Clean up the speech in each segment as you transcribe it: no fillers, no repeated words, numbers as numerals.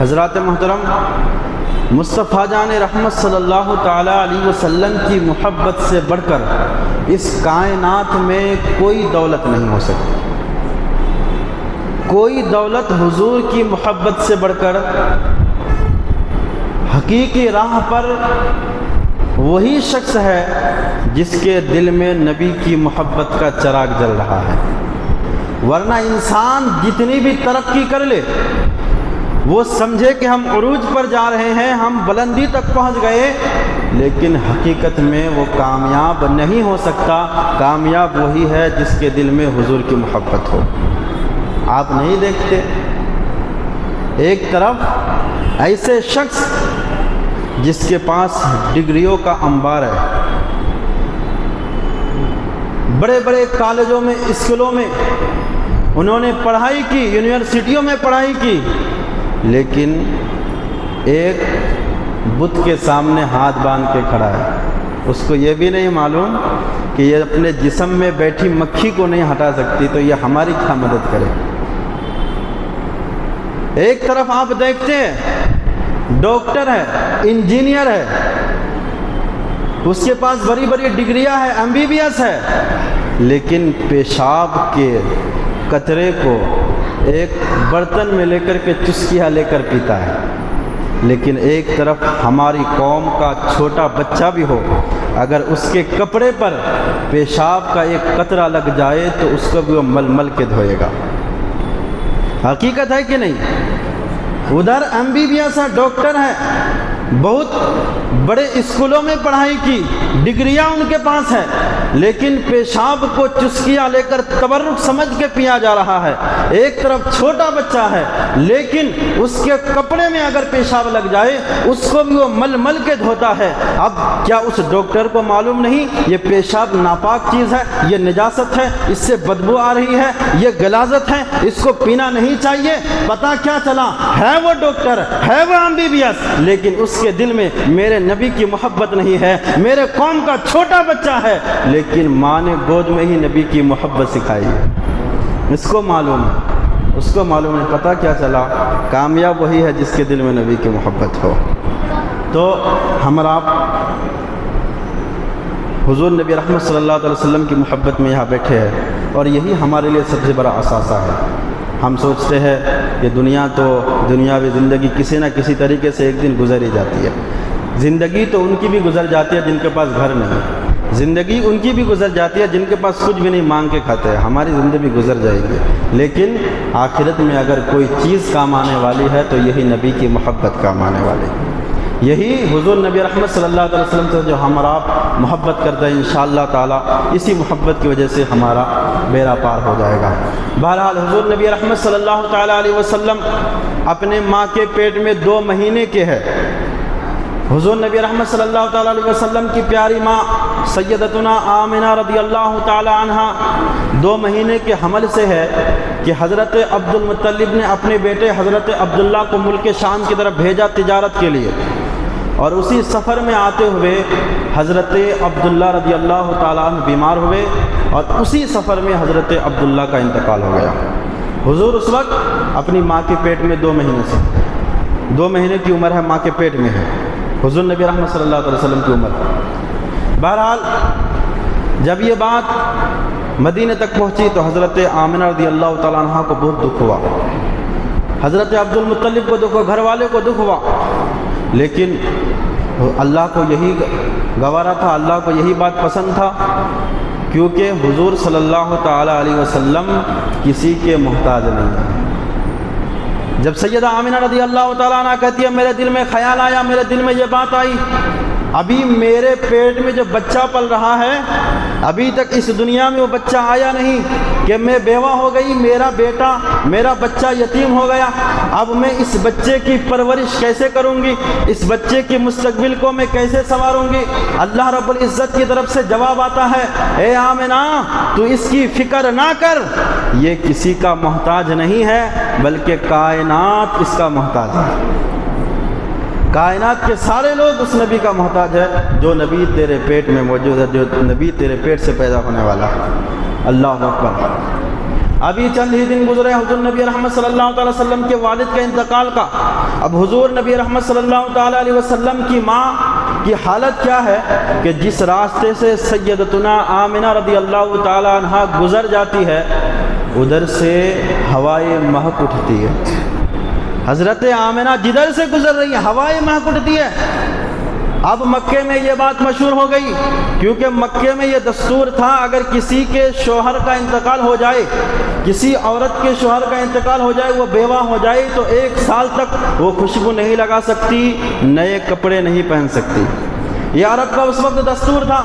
حضرات محترم، مصطفیٰ جان رحمت صلی اللہ تعالیٰ علیہ وسلم کی محبت سے بڑھ کر اس کائنات میں کوئی دولت نہیں ہو سکتی۔ کوئی دولت حضور کی محبت سے بڑھ کر حقیقی راہ پر وہی شخص ہے جس کے دل میں نبی کی محبت کا چراغ جل رہا ہے۔ ورنہ انسان جتنی بھی ترقی کر لے، وہ سمجھے کہ ہم عروج پر جا رہے ہیں، ہم بلندی تک پہنچ گئے، لیکن حقیقت میں وہ کامیاب نہیں ہو سکتا۔ کامیاب وہی ہے جس کے دل میں حضور کی محبت ہو۔ آپ نہیں دیکھتے ایک طرف ایسے شخص جس کے پاس ڈگریوں کا انبار ہے، بڑے بڑے کالجوں میں، اسکولوں میں انہوں نے پڑھائی کی، یونیورسٹیوں میں پڑھائی کی، لیکن ایک بت کے سامنے ہاتھ باندھ کے کھڑا ہے۔ اس کو یہ بھی نہیں معلوم کہ یہ اپنے جسم میں بیٹھی مکھی کو نہیں ہٹا سکتی، تو یہ ہماری کیا مدد کرے۔ ایک طرف آپ دیکھتے ہیں ڈاکٹر ہے، انجینئر ہے، اس کے پاس بڑی بڑی ڈگریاں ہیں، MBBS ہے، لیکن پیشاب کے قطرے کو ایک برتن میں لے کر کے چسکیاں لے کر پیتا ہے۔ لیکن ایک طرف ہماری قوم کا چھوٹا بچہ بھی ہو، اگر اس کے کپڑے پر پیشاب کا ایک قطرہ لگ جائے تو اس کو بھی وہ مل مل کے دھوئے گا۔ حقیقت ہے کہ نہیں؟ ادھر MBBS ہے، ڈاکٹر ہے، بہت بڑے اسکولوں میں پڑھائی کی، ڈگریاں ان کے پاس ہے، لیکن پیشاب کو چسکیاں لے کر تبرک سمجھ کے پیا جا رہا ہے۔ ایک طرف چھوٹا بچہ ہے، لیکن اس کے کپڑے میں اگر پیشاب لگ جائے اس کو بھی وہ مل مل کے دھوتا ہے۔ اب کیا اس ڈاکٹر کو معلوم نہیں یہ پیشاب ناپاک چیز ہے، یہ نجاست ہے، اس سے بدبو آ رہی ہے، یہ غلاظت ہے، اس کو پینا نہیں چاہیے؟ پتہ کیا چلا، ہے وہ ڈاکٹر، ہے وہ MBBS، لیکن اس کے دل میں میرے نبی کی محبت نہیں ہے۔ میرے قوم کا چھوٹا بچہ ہے، لیکن ماں نے گود میں ہی نبی کی محبت سکھائی ہے۔ اس کو معلوم ہے، اس کو معلوم ہے۔ پتہ کیا چلا، کامیاب وہی ہے جس کے دل میں نبی کی محبت ہو۔ تو ہم اور آپ حضور نبی رحمت صلی اللہ علیہ وسلم کی محبت میں یہاں بیٹھے ہیں، اور یہی ہمارے لیے سب سے بڑا اثاثہ ہے۔ ہم سوچتے ہیں کہ دنیاوی زندگی کسی نہ کسی طریقے سے ایک دن گزر ہی جاتی ہے۔ زندگی تو ان کی بھی گزر جاتی ہے جن کے پاس گھر نہیں، زندگی ان کی بھی گزر جاتی ہے جن کے پاس کچھ بھی نہیں مانگ کے کھاتے ہیں۔ ہماری زندگی گزر جائے گی، لیکن آخرت میں اگر کوئی چیز کام آنے والی ہے تو یہی نبی کی محبت کام آنے والی ہے۔ یہی حضور نبی رحمت صلی اللہ علیہ وسلم سے جو ہم اور آپ محبت کرتے ہیں، انشاءاللہ تعالی اسی محبت کی وجہ سے ہمارا بیڑا پار ہو جائے گا۔ بہرحال حضور نبی رحمت صلی اللہ تعالی علیہ وسلم اپنے ماں کے پیٹ میں 2 مہینے کے ہیں۔ حضور نبی رحمت صلی اللہ تعالی علیہ وسلم کی پیاری ماں سیدتنا آمنہ رضی اللہ تعالی عنہا 2 مہینے کے حمل سے ہے کہ حضرت عبد المطلب نے اپنے بیٹے حضرت عبداللہ کو ملک شام کی طرف بھیجا تجارت کے لیے، اور اسی سفر میں آتے ہوئے حضرت عبداللہ رضی اللہ تعالیٰ عنہ بیمار ہوئے، اور اسی سفر میں حضرت عبداللہ کا انتقال ہو گیا۔ حضور اس وقت اپنی ماں کے پیٹ میں 2 مہینے سے، 2 مہینے کی عمر ہے، ماں کے پیٹ میں ہے حضور نبی رحمت صلی اللہ علیہ وسلم کی عمر۔ بہرحال جب یہ بات مدینہ تک پہنچی تو حضرت آمنہ رضی اللہ تعالیٰ عنہ کو بہت دکھ ہوا، حضرت عبد المطلب کو دکھ ہوا، گھر والے کو دکھ ہوا، لیکن اللہ کو یہی گوارا تھا، اللہ کو یہی بات پسند تھا، کیونکہ حضور صلی اللہ تعالی علیہ وسلم کسی کے محتاج نہیں ہے۔ جب سیدہ آمنہ رضی اللہ تعالیٰ عنہ کہتی ہے میرے دل میں خیال آیا، میرے دل میں یہ بات آئی، ابھی میرے پیٹ میں جو بچہ پل رہا ہے، ابھی تک اس دنیا میں وہ بچہ آیا نہیں کہ میں بیوہ ہو گئی، میرا بیٹا، میرا بچہ یتیم ہو گیا، اب میں اس بچے کی پرورش کیسے کروں گی، اس بچے کی مستقبل کو میں کیسے سنواروں گی؟ اللہ رب العزت کی طرف سے جواب آتا ہے، اے آمنہ تو اس کی فکر نہ کر، یہ کسی کا محتاج نہیں ہے بلکہ کائنات اس کا محتاج ہے۔ کائنات کے سارے لوگ اس نبی کا محتاج ہے جو نبی تیرے پیٹ میں موجود ہے، جو نبی تیرے پیٹ سے پیدا ہونے والا ہے۔ اللہ اکبر۔ ابھی چند ہی دن گزرے حضور نبی رحمت صلی اللہ تعالی وسلم کے والد کے انتقال کا. اب حضور نبی رحمت صلی اللہ تعالی علیہ وسلم کی ماں کی حالت کیا ہے کہ جس راستے سے سیدتنا آمنہ رضی اللہ تعالی عنہ گزر جاتی ہے ادھر سے ہوائے مہک اٹھتی ہے. حضرت آمنہ جدھر سے گزر رہی ہے ہوائے مہک اٹھتی ہے. اب مکے میں یہ بات مشہور ہو گئی کیونکہ مکے میں یہ دستور تھا اگر کسی کے شوہر کا انتقال ہو جائے، کسی عورت کے شوہر کا انتقال ہو جائے، وہ بیوہ ہو جائے تو 1 سال تک وہ خوشبو نہیں لگا سکتی، نئے کپڑے نہیں پہن سکتی. یہ عرب کا اس وقت دستور تھا.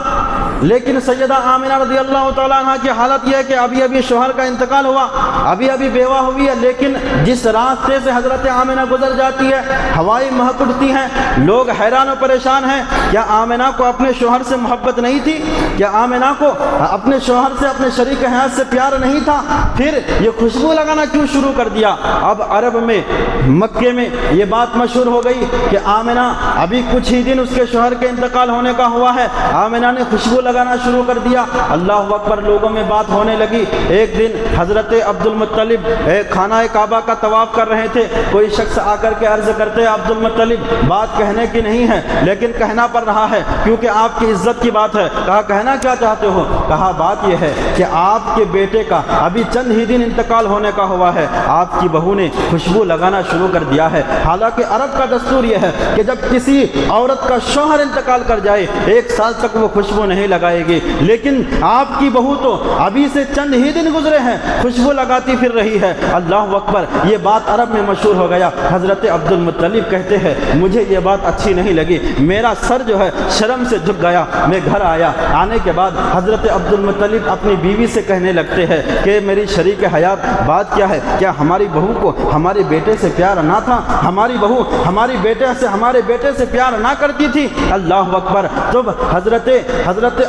لیکن سیدہ آمنہ رضی اللہ تعالیٰ عنہ کی حالت یہ ہے کہ ابھی شوہر کا انتقال ہوا، ابھی بیوہ ہوئی ہے، لیکن جس راستے سے حضرت آمنہ گزر جاتی ہے ہوائیں مہک اٹھتی ہیں. لوگ حیران و پریشان ہیں. کیا آمنہ کو اپنے شوہر سے محبت نہیں تھی؟ کیا آمنہ کو اپنے شوہر سے، اپنے شریک حیات سے پیار نہیں تھا؟ پھر یہ خوشبو لگانا کیوں شروع کر دیا؟ اب عرب میں، مکے میں یہ بات مشہور ہو گئی کہ آمنہ ابھی کچھ ہی دن اس کے شوہر کے انتقال ہونے کا ہوا ہے، آمنہ نے خوشبو لگانا شروع کر دیا. اللہ اکبر، لوگوں میں بات ہونے لگی. ایک دن حضرت عبد المطلب خانہ کعبہ کا طواف کر رہے تھے. کوئی شخص آ کر کے عرض کرتے عبد المطلب بات کہنے کی نہیں ہے لیکن کہنا پڑ رہا ہے کیونکہ آپ کی عزت کی بات ہے. کہا کہنا کیا چاہتے ہو؟ کہا بات یہ ہے کہ آپ کے بیٹے کا ابھی چند ہی دن انتقال ہونے کا ہوا ہے، آپ کی بہو نے خوشبو لگانا شروع کر دیا ہے. حالانکہ عرب کا دستور یہ ہے کہ جب کسی عورت کا شوہر انتقال کر جائے 1 سال تک وہ خوشبو نہیں لگائے گی، لیکن آپ کی بہو تو ابھی سے چند ہی دن گزرے ہیں خوشبو لگاتی پھر رہی ہے. اللہ اکبر، یہ بات عرب میں مشہور ہو گیا. حضرت عبد المطلب کہتے ہیں مجھے یہ بات اچھی نہیں لگی، میرا سر جو ہے شرم سے جھک گیا. میں گھر آیا، آنے کے بعد حضرت عبد المطلب اپنی بیوی سے کہنے لگتے ہیں کہ میری شریک حیات بات کیا ہے؟ کیا ہماری بہو کو ہمارے بیٹے سے پیار نہ تھا؟ ہماری بہو ہمارے بیٹے سے پیار نہ کرتی تھی؟ اللہ اکبر. تو حضرت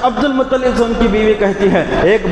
عبد المطلب سے ان کی بیوی کہتی ہے ایک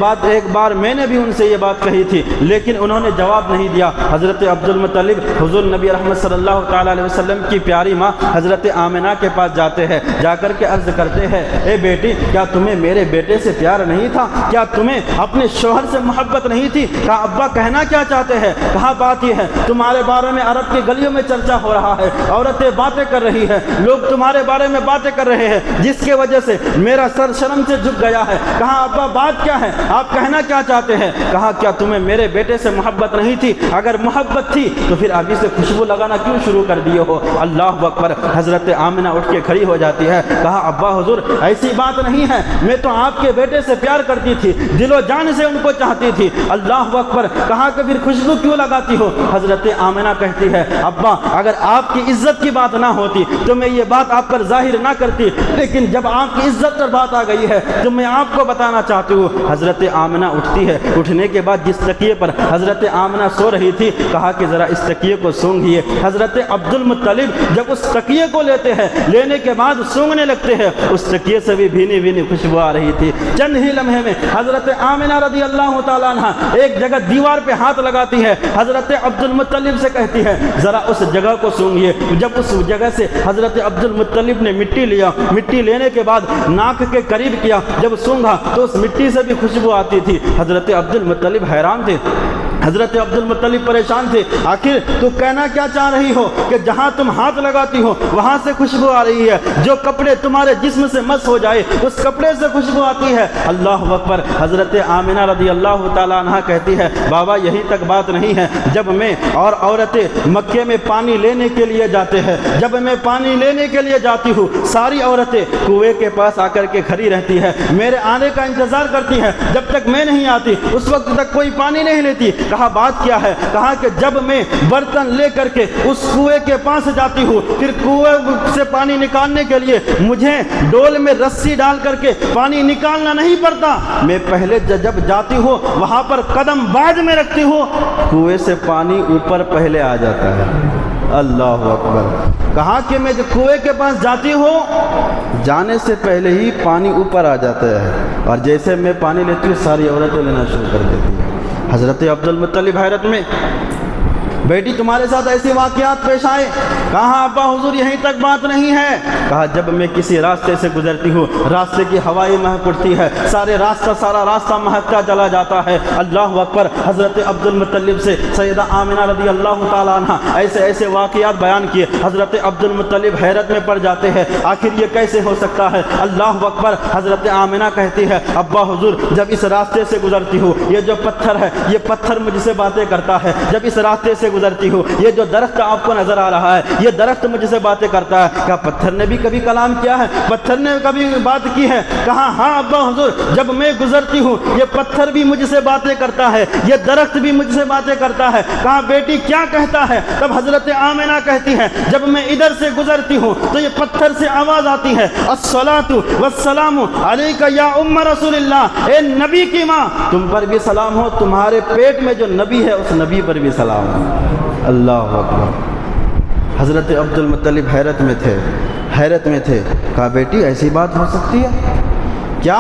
بار میں نے بھی ان سے یہ بات کہی تھی لیکن انہوں نے جواب نہیں دیا. حضرت عبد المطلب حضور نبی رحمت صلی اللہ تعالی علیہ وسلم کی پیاری ماں حضرت آمنہ کے پاس جاتے ہیں. جا کر کے عرض کرتے ہیں اے بیٹی، کیا تمہیں میرے بیٹے سے پیار نہیں تھا؟ کیا تمہیں اپنے شوہر سے محبت نہیں تھی؟ کہا ابا کہنا کیا چاہتے ہیں؟ کہا بات یہ ہے تمہارے بارے میں عرب کی گلیوں میں چرچا ہو رہا ہے، عورتیں باتیں کر رہی ہیں، لوگ تمہارے بارے میں باتیں کر رہے ہیں جس کی وجہ سے میرا سر شرم سے جھک گیا ہے. کہا ابا بات کیا ہے؟ آپ کہنا کیا چاہتے ہیں؟ کہا کیا تمہیں میرے بیٹے سے محبت نہیں تھی؟ اگر محبت تھی تو پھر ابھی سے خوشبو لگانا کیوں شروع کر دیے ہو؟ اللہ اکبر. حضرت آمنہ اٹھ کے کھڑی ہو جاتی ہے. کہا ابا حضور ایسی بات نہیں ہے، میں تو آپ کے بیٹے سے پیار کرتی تھی، دل و جان سے ان کو چاہتی تھی. اللہ اکبر. کہا کہ پھر خوشبو کیوں لگاتی ہو؟ حضرت آمنہ کہتی ہے ابا اگر آپ کی عزت کی بات نہ ہوتی تو میں یہ بات آپ پر ظاہر نہ کرتی، لیکن جب آپ کی عزت پر بات آ گئی ہے تو میں آپ کو بتانا چاہتی ہوں. حضرت آمنہ اٹھتی ہے. اٹھنے کے بعد جس تکیے پر حضرت آمنہ سو رہی تھی کہا کہ ذرا اس تکیے کو سونگھیے. حضرت عبد المطلب جب اس تکیے کو لیتے ہیں، لینے کے بعد سونگنے لگتے ہیں، اس تکیے سے بھی بھینی بھینی خوشبو آ رہی تھی. چند ہی لمحے میں حضرت آمنہ رضی اللہ تعالیٰ عنہ ایک جگہ دیوار پہ ہاتھ لگاتی ہے. حضرت عبد المطلب سے کہتی ہے ذرا اس جگہ کو سونگھیے. جب اس جگہ سے حضرت عبد المطلب نے مٹی لیا، مٹی لینے کے بعد ناک کے قریب کیا، جب سونگھا تو اس مٹی سے بھی خوشبو آتی تھی. حضرت عبد المطلب حیران تھے، حضرت عبد المطلب پریشان تھے. آخر تو کہنا کیا چاہ رہی ہو کہ جہاں تم ہاتھ لگاتی ہو وہاں سے خوشبو آ رہی ہے، جو کپڑے تمہارے جسم سے مس ہو جائے اس کپڑے سے خوشبو آتی ہے؟ اللہ اکبر. حضرت آمنہ رضی اللہ تعالیٰ عنہ کہتی ہے بابا یہی تک بات نہیں ہے، جب میں اور عورتیں مکے میں پانی لینے کے لیے جاتے ہیں، جب میں پانی لینے کے لیے جاتی ہوں ساری عورتیں کنویں کے پاس آ کر کے کھڑی رہتی ہے، میرے آنے کا انتظار کرتی ہیں، جب تک میں نہیں آتی اس وقت تک کوئی پانی نہیں لیتی. کہا بات کیا ہے؟ کہا کہ جب میں برتن لے کر کے اس کنویں کے پاس جاتی ہوں پھر کنویں سے پانی نکالنے کے لیے مجھے ڈول میں رسی ڈال کر کے پانی نکالنا نہیں پڑتا، میں پہلے جب جاتی ہوں وہاں پر قدم بعد میں رکھتی ہوں، کنویں سے پانی اوپر پہلے آ جاتا ہے. اللہ اکبر. کہا کہ میں جب کنویں کے پاس جاتی ہوں جانے سے پہلے ہی پانی اوپر آ جاتا ہے اور جیسے میں پانی لیتی ہوں ساری عورتیں لینا شروع کر دیتی ہیں. حضرت عبد المطلب حیرت میں. بیٹی تمہارے ساتھ ایسے واقعات پیش آئے؟ کہا ابا حضور یہیں تک بات نہیں ہے، کہا جب میں کسی راستے سے گزرتی ہوں راستے کی ہوائیں مہک اٹھتی ہے، سارا راستہ مہکتا چلا جاتا ہے، اللہ اکبر۔ حضرت عبد المطلب سے سیدہ آمنہ رضی اللہ تعالیٰ عنہ ایسے واقعات بیان کیے، حضرت عبد المطلب حیرت میں پڑ جاتے ہیں، آخر یہ کیسے ہو سکتا ہے؟ اللہ اکبر۔ حضرت آمنہ کہتی ہے ابا حضور جب اس راستے سے گزرتی ہوں یہ جو پتھر ہے یہ پتھر مجھ سے باتیں کرتا ہے، جب اس راستے سے گزرتی ہوں یہ جو درخت آپ کو نظر آ رہا ہے یہ درخت مجھ سے باتیں کرتا ہے۔ کہا پتھر نے بھی کبھی کلام کیا ہے؟ پتھر نے کبھی بات کی ہے؟ کہا ہاں ابا حضور، جب میں گزرتی ہوں یہ پتھر بھی مجھ سے باتیں کرتا ہے، یہ درخت بھی مجھ سے باتیں کرتا ہے۔ کہا بیٹی کیا کہتا ہے؟ تب حضرت آمنہ کہتی ہے جب میں ادھر سے گزرتی ہوں تو یہ پتھر سے آواز آتی ہے الصلاۃ والسلام علیک یا ام رسول اللہ، اے نبی کی ماں تم پر بھی سلام ہو، تمہارے پیٹ میں جو نبی ہے اس نبی پر بھی سلام ہو۔ اللہ اکبر۔ حضرت عبد المطلب حیرت میں تھے۔ کہا بیٹی ایسی بات ہو سکتی ہے کیا؟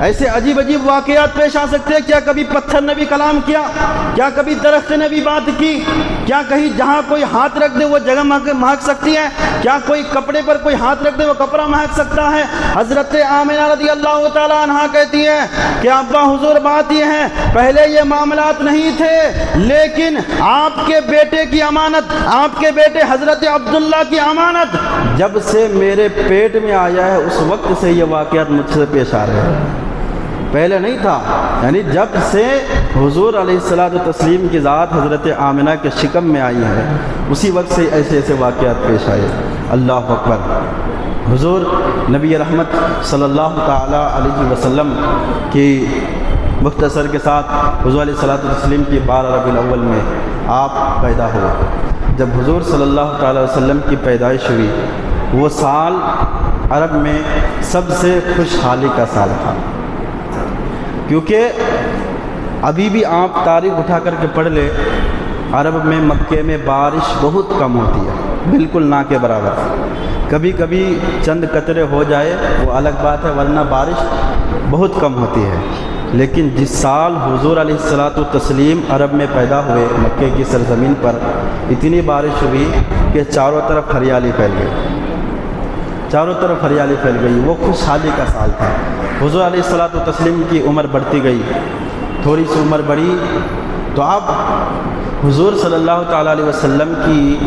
ایسے عجیب واقعات پیش آ سکتے ہیں؟ کیا کبھی پتھر نے بھی کلام کیا؟ کیا کبھی درخت نے بھی بات کی؟ کیا کہیں جہاں کوئی ہاتھ رکھ دے وہ جگہ مہک سکتی ہے؟ کیا کوئی کپڑے پر کوئی ہاتھ رکھ دے وہ کپڑا مہک سکتا ہے؟ حضرت آمنہ رضی اللہ تعالیٰ عنہ کہتی ہے کہ ابا حضور بات یہ ہے پہلے یہ معاملات نہیں تھے، لیکن آپ کے بیٹے کی امانت، آپ کے بیٹے حضرت عبداللہ کی امانت جب سے میرے پیٹ میں آیا ہے اس وقت سے یہ واقعات مجھ سے پیش آ رہے ہیں، پہلے نہیں تھا۔ یعنی جب سے حضور علیہ الصلوۃ والتسلیم کی ذات حضرت آمنہ کے شکم میں آئی ہے اسی وقت سے ایسے واقعات پیش آئے۔ اللہ اکبر۔ حضور نبی رحمت صلی اللہ تعالیٰ علیہ وسلم کی مختصر کے ساتھ حضور علیہ الصلوۃ والتسلیم کی 12 ربیع الاول میں آپ پیدا ہوئے۔ جب حضور صلی اللہ تعالیٰ وسلم کی پیدائش ہوئی وہ سال عرب میں سب سے خوشحالی کا سال تھا، کیونکہ ابھی بھی آپ تاریخ اٹھا کر کے پڑھ لے عرب میں مکے میں بارش بہت کم ہوتی ہے، بالکل نہ کے برابر۔ کبھی کبھی چند قطرے ہو جائے وہ الگ بات ہے، ورنہ بارش بہت کم ہوتی ہے۔ لیکن جس سال حضور علیہ الصلوۃ والتسلیم عرب میں پیدا ہوئے مکے کی سرزمین پر اتنی بارش ہوئی کہ چاروں طرف ہریالی پھیل گئی، وہ خوشحالی کا سال تھا۔ حضور علیہ الصلوۃ والتسلیم کی عمر بڑھتی گئی، تھوڑی سی عمر بڑھی تو اب حضور صلی اللہ تعالیٰ علیہ وسلم کی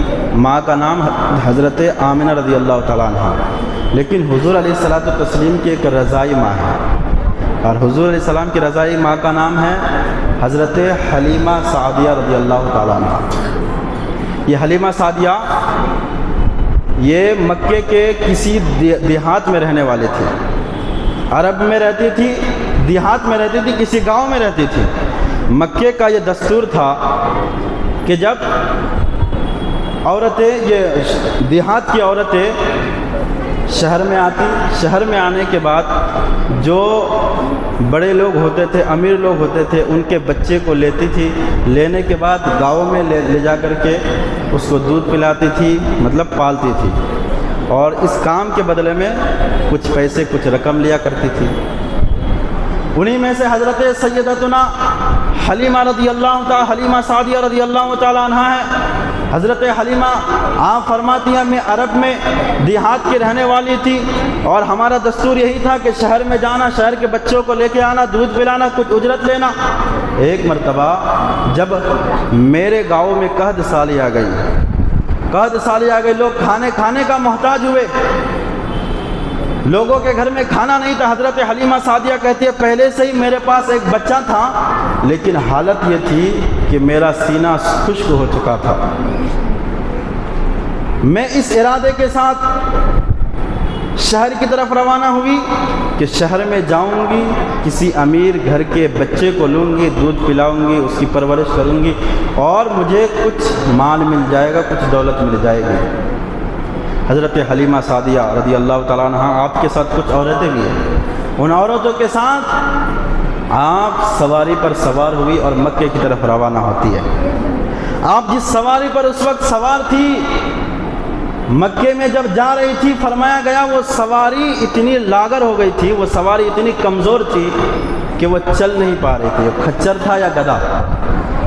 ماں کا نام حضرت آمنہ رضی اللہ تعالیٰ عنہ، لیکن حضور علیہ الصلوۃ والتسلیم کی ایک رضائی ماں ہے، اور حضور علیہ السلام کی رضائی ماں کا نام ہے حضرت حلیمہ سعدیہ رضی اللہ تعالیٰ عنہ۔ یہ حلیمہ سعدیہ یہ مکے کے کسی دیہات میں رہنے والے تھے، عرب میں رہتی تھی، دیہات میں رہتی تھی، کسی گاؤں میں رہتی تھی۔ مکے کا یہ دستور تھا کہ جب عورتیں، یہ دیہات کی عورتیں شہر میں آتی، شہر میں آنے کے بعد جو بڑے لوگ ہوتے تھے، امیر لوگ ہوتے تھے، ان کے بچے کو لیتی تھی، لینے کے بعد گاؤں میں لے جا کر کے اس کو دودھ پلاتی تھی، مطلب پالتی تھی، اور اس کام کے بدلے میں کچھ پیسے، کچھ رقم لیا کرتی تھی۔ انہی میں سے حضرت سیدتنا حلیمہ سعدیہ رضی اللہ تعالیٰ عنہ ہے۔ حضرت حلیمہ آپ فرماتی ہیں میں عرب میں دیہات کی رہنے والی تھی، اور ہمارا دستور یہی تھا کہ شہر میں جانا، شہر کے بچوں کو لے کے آنا، دودھ پلانا، کچھ اجرت لینا۔ ایک مرتبہ جب میرے گاؤں میں قحط سالی آ گئی، لوگ کھانے کا محتاج ہوئے، لوگوں کے گھر میں کھانا نہیں تھا۔ حضرت حلیمہ سعدیہ کہتی ہے پہلے سے ہی میرے پاس ایک بچہ تھا، لیکن حالت یہ تھی کہ میرا سینہ خشک ہو چکا تھا۔ میں اس ارادے کے ساتھ شہر کی طرف روانہ ہوئی کہ شہر میں جاؤں گی، کسی امیر گھر کے بچے کو لوں گی، دودھ پلاؤں گی، اس کی پرورش کروں گی، اور مجھے کچھ مال مل جائے گا، کچھ دولت مل جائے گی۔ حضرت حلیمہ سعدیہ رضی اللہ تعالیٰ عنہ آپ کے ساتھ کچھ عورتیں بھی ہیں، ان عورتوں کے ساتھ آپ سواری پر سوار ہوئی اور مکے کی طرف روانہ ہوتی ہے۔ آپ جس سواری پر اس وقت سوار تھی، مکے میں جب جا رہی تھی، فرمایا گیا وہ سواری اتنی لاغر ہو گئی تھی، وہ سواری اتنی کمزور تھی کہ وہ چل نہیں پا رہی تھی۔ وہ کھچر تھا یا گدھا؟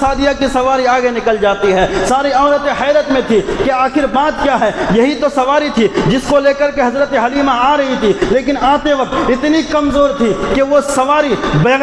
سعدیہ کی سواری آگے نکل جاتی ہے۔ ساری عورتیں حیرت میں تھی کہ آخر بات کیا ہے، یہی تو سواری تھی جس کو لے کر کے حضرت حلیمہ آ رہی تھی، لیکن آتے وقت اتنی کمزور تھی کہ وہ سواری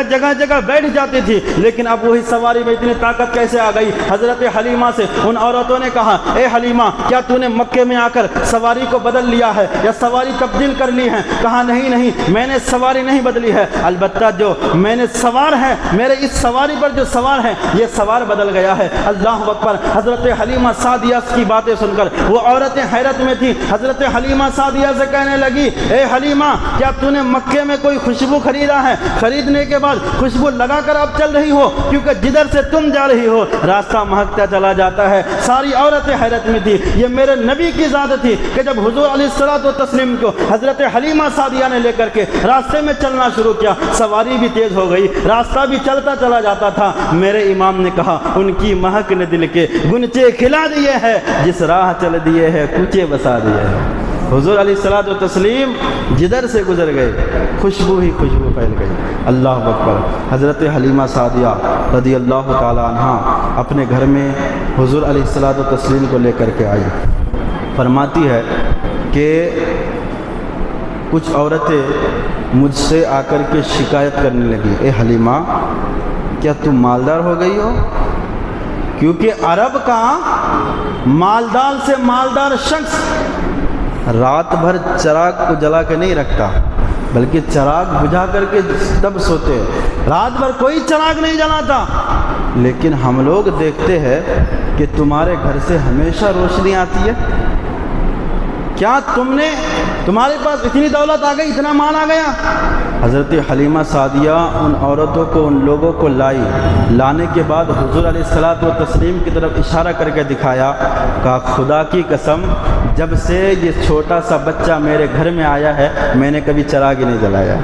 جگہ جگہ بیٹھ جاتی تھی، لیکن اب وہی سواری میں اتنی طاقت کیسے آ گئی؟ حضرت حلیمہ سے ان عورتوں نے کہا، اے حلیمہ کیا تو نے مکے میں آ کر سواری کو بدل لیا ہے یا سواری تبدیل کر لی ہے؟ کہا نہیں میں نے سواری نہیں بدلی ہے، البتہ جو میں نے سوار ہے، میرے اس سواری پر جو سوار ہے یہ سوار بدل گیا ہے۔ اللہ اکبر۔ حضرت حلیمہ سعدیہ کی باتیں سن کر وہ عورتیں حیرت میں تھی۔ حضرت حلیمہ سعدیہ سے کہنے لگی، اے حلیمہ کیا تو نے مکے میں کوئی خوشبو خریدا ہے؟ خریدنے کے بعد خوشبو لگا کر اب چل رہی ہو؟ کیونکہ جدھر سے تم جا رہی ہو راستہ مہکتا چلا جاتا ہے۔ ساری عورتیں حیرت میں تھی۔ یہ میرے نبی کی ذات تھی کہ جب حضور علیہ الصلوۃ والتسلیم کو حضرت حلیمہ سعدیہ نے لے کر کے راستے میں چلنا شروع کیا، سواری بھی تیز ہو گئی، راستہ بھی چلتا چلا جاتا تھا۔ میرے امام نے کہا، ان کی مہک نے دل کے گنچے کھلا دیے ہے، جس راہ چل دیے ہے کوچے بسا دیے ہے۔ حضور علیہ الصلوۃ والتسلیم جدھر سے گزر گئے خوشبو ہی خوشبو پھیل گئی۔ اللہ اکبر۔ حضرت حلیمہ سعدیہ رضی اللہ تعالی عنہا اپنے گھر میں حضور علیہ الصلوۃ والتسلیم کو لے کر کے آئی۔ فرماتی ہے کہ کچھ عورتیں مجھ سے آ کر کے شکایت کرنے لگی، اے حلیمہ کیا تم مالدار ہو گئی ہو؟ کیونکہ عرب کا مالدار سے مالدار شخص رات بھر چراغ کو جلا کے نہیں رکھتا، بلکہ چراغ بجھا کر کے تب سوتے، رات بھر کوئی چراغ نہیں جلاتا۔ لیکن ہم لوگ دیکھتے ہیں کہ تمہارے گھر سے ہمیشہ روشنی آتی ہے، کیا تمہارے پاس اتنی دولت آ گئی، اتنا مال آ گیا؟ حضرت حلیمہ سعدیہ ان عورتوں کو، ان لوگوں کو لانے کے بعد حضور علیہ الصلوۃ والتسلیم کی طرف اشارہ کر کے دکھایا، کہا خدا کی قسم جب سے یہ چھوٹا سا بچہ میرے گھر میں آیا ہے میں نے کبھی چراغ ہی نہیں جلایا۔